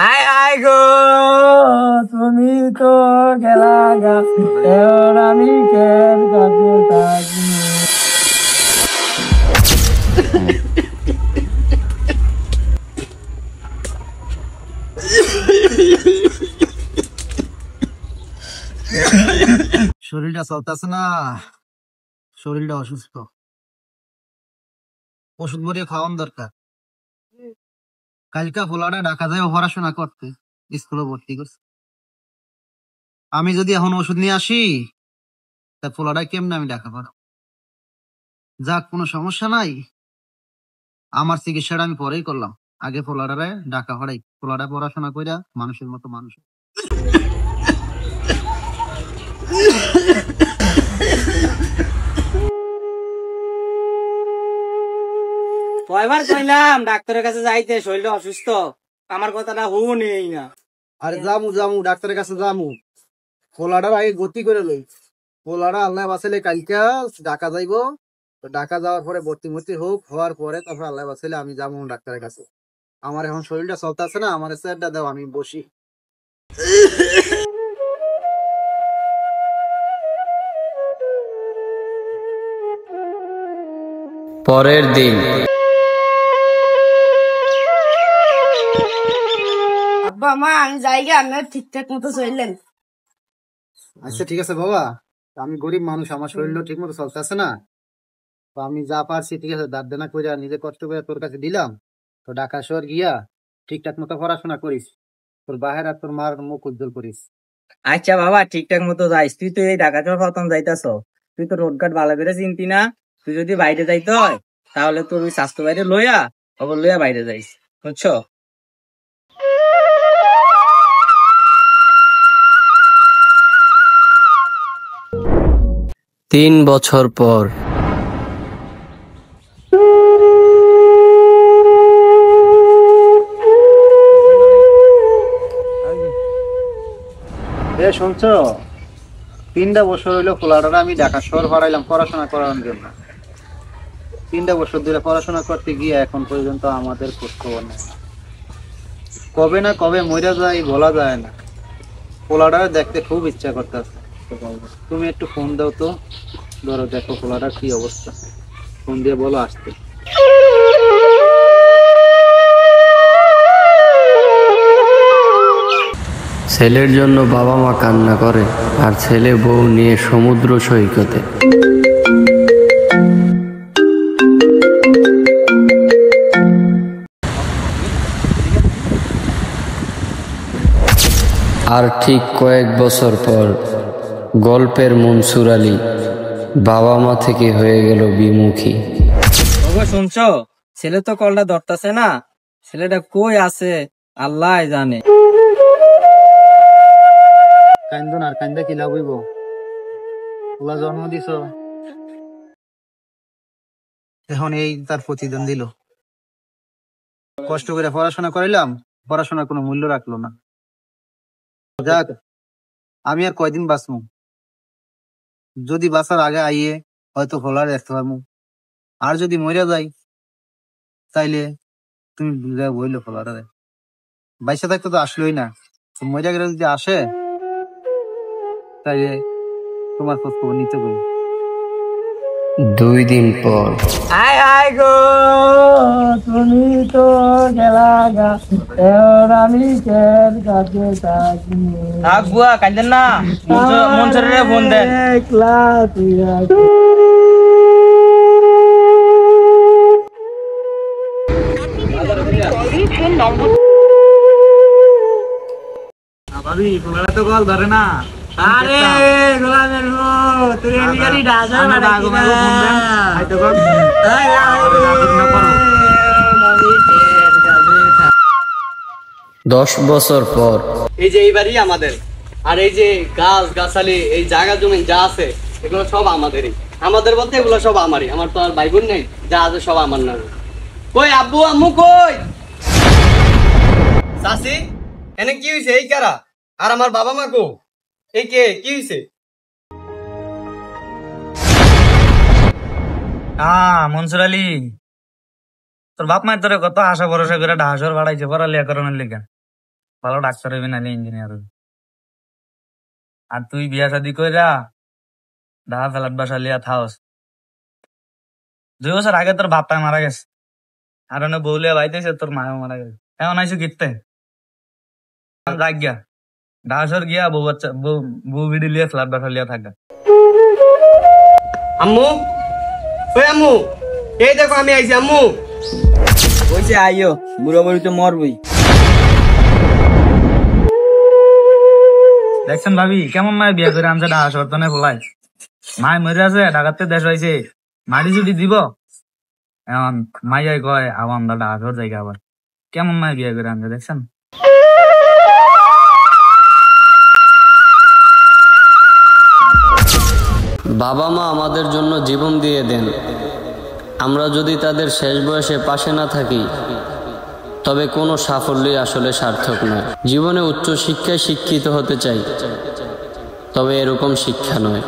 আয় আয় গো তুমি তো গেলা গা এবার আমি কেন কাছে থাকি শরীরটা চলতেছে না, শরীরটা অসুস্থ, ওষুধ ভরিয়ে খাওয়ান দরকার। কালকা পোলাটা ঢাকা যায় পড়াশোনা করতে, স্কুলে ভর্তি করছে। আমি যদি এখন ওষুধ নিয়ে আসি তা পোলাটা কেমনে আমি ঢাকা পারো? যাক, কোনো সমস্যা নাই, আমার চিকিৎসাটা আমি পরেই করলাম। আগে পোলাটারে ঢাকা পড়াই, পোলাটা পড়াশোনা কইরা মানুষের মতো মানুষ। কয়বার কইলাম ডাক্তারের কাছে যাইতে, শরীরটা অসুস্থ, আমার কথাটা শুনেই না। আরে জামু জামু ডাক্তারের কাছে জামু, পোলাটার আগে গতি করে লই। পোলাটা আল্লাহ বাঁচাইলে কালকা ঢাকা যাইবো, তো ঢাকা যাওয়ার পরে ভর্তি ভর্তি হোক, হওয়ার পরে তারপর আল্লাহ বাঁচাইলে আমি যাবো ডাক্তারের কাছে। আমার এখন শরীরটা চলতেছে না, আমার স্যারটা দাও, আমি বসি। পরের দিন আব্বা মা আমি যাইগা, আপনার ঠিকঠাক মতো চললেন। আচ্ছা ঠিক আছে বাবা, আমি গরিব মানুষ, আমার শরীরটা ঠিক মতো চলতেছে না, তো আমি যা পারছি ঠিক আছে দাঁত দেনা করে নিজে কষ্ট করে তোর কাছে দিলাম। তো ঢাকা শহর গিয়া ঠিকঠাক মতো পড়াশোনা করিস, তোর বাহের আর তোর মার মুখ উজ্জ্বল করিস। আচ্ছা বাবা, ঠিকঠাক মতো যাইস। তুই তো এই ঢাকা শহর প্রথম যাইতাছ, তুই তো রোড ঘাট ভালো করে চিনতি না। তুই যদি বাইরে যাইতে হয় তাহলে তোর ওই স্বাস্থ্য বাইরে লইয়া খবর লইয়া বাইরে যাইস, বুঝছো? 3 বছর পর শুনছো, 3টা বছর হইলো পোলাটারে আমি ঢাকা শহর পাঠাইলাম পড়াশোনা করানোর জন্য। 3টা বছর ধরে পড়াশোনা করতে গিয়ে এখন পর্যন্ত আমাদের খোঁজ খবর নেই। কবে না কবে মরে যায় বলা যায় না। পোলাটারে দেখতে খুব ইচ্ছা করতেছে, তুমি একটু ফোন দাও তো, ধরো দেখো পোলাটার কি অবস্থা, ফোন দিয়ে বলো আসতে। ছেলের জন্য বাবা মা কান্না করে, আর ছেলে বউ নিয়ে সমুদ্র সৈকতে। আর ঠিক কয়েক বছর পর গল্পের মনসুর আলী বাবা মা থেকে হয়ে গেল বিমুখী। ওগো শুনছো, ছেলে তো কলটা ধরতেছে না, ছেলেটা কই আছে আল্লাহ জানে। কান্দন আর কান্দা কি লাভ হইব? পোলা জন্ম দিছ, এখন এই তার প্রতিদান দিল। কষ্ট করে পড়াশোনা করাইলাম, পড়াশোনার কোনো মূল্য রাখলো না। যাক, আমি আর কয়দিন বাঁচবো, যদি বাঁচার আগে আইয়ে হয়তো ভোলার দেখতে পারবো, আর যদি মরে যাই তাইলে তুমি বললো ভোলারে বাইসা থাকতে তো আসলোই না, মরে গেলে যদি আসে তাইলে তোমার খোঁজ খবর নিতে পারি। 2 দিন পর আয় আয় গো তুমি তো গেলা গা এবার আমি কেন কাছে থাকি। বুয়া কাঁদেন না, মনসুরের ফোন দেন। একলা তুই ভাবি পোলারা তো কল ধরে না। আরে গোলামের বউ, তুই এদিকে ডাজার বাড়াইছি না। 10 বছর পর এই যে এই বাড়ি আমাদের, আর এই যে গাছ গাছালি এই জায়গা জমি যা আছে এগুলো সব আমাদেরই। আমাদের বলতে এগুলো সব আমারই, আমার তো আর ভাই বোন নেই, যা আছে সব আমার নামে। কই আব্বু আম্মু কই? চাচি এনে কি হয়েছে? এই কারা? আর আমার বাবা মা কো? এই কে? কি হয়েছে? মনসুর আলী, তোর বাপ মায়ের তোরে কত আশা ভরসা করে ঢাকা শহর বাড়াইছে পড়ালেখা করানোর লেগে। ভালো ডাক্তার হইবি নাহলে ইঞ্জিনিয়ার হইবি। আর তুই বিয়া শাদি কইরা ঢাকা ফ্ল্যাট বাসা লিয়া থাওস। 2 বছর আগে তোর বাপটা মারা গেছে, আর অনেক বউলিয়া বাইতেছে, তোর মাও মারা গেছে। এখন আইসো কিনতে রাখ গিয়া ঢাকা শহর গিয়া বউ বাচ্চা বউ বিড়ি লিয়া ফ্ল্যাট বাসা লিয়া থাকা। আম্মু, ওই আম্মু, এই দেখো আমি আইছি। আম্মু ওইসে আইও, বুড়ো বুড়ি তো মরবই। দেখছেন ভাবি কেমন মায়ের বিয়ে করে আনছে ঢাকা শহর, তো বলাই মায় মরে আছে, ঢাকাতে দেশ হয়েছে, মাটি চুটি দিব। এখন মাইয়াই কয় আবার আমরা ঢাকা শহর জায়গা, আবার কেমন মায়ের বিয়ে করে আনছে দেখছেন। বাবা মা আমাদের জন্য জীবন দিয়ে দেন, আমরা যদি তাদের শেষ বয়সে পাশে না থাকি তবে কোনো সাফল্যই আসলে সার্থক নয়। জীবনে উচ্চ শিক্ষায় শিক্ষিত হতে চাই, তবে এরকম শিক্ষা নয়।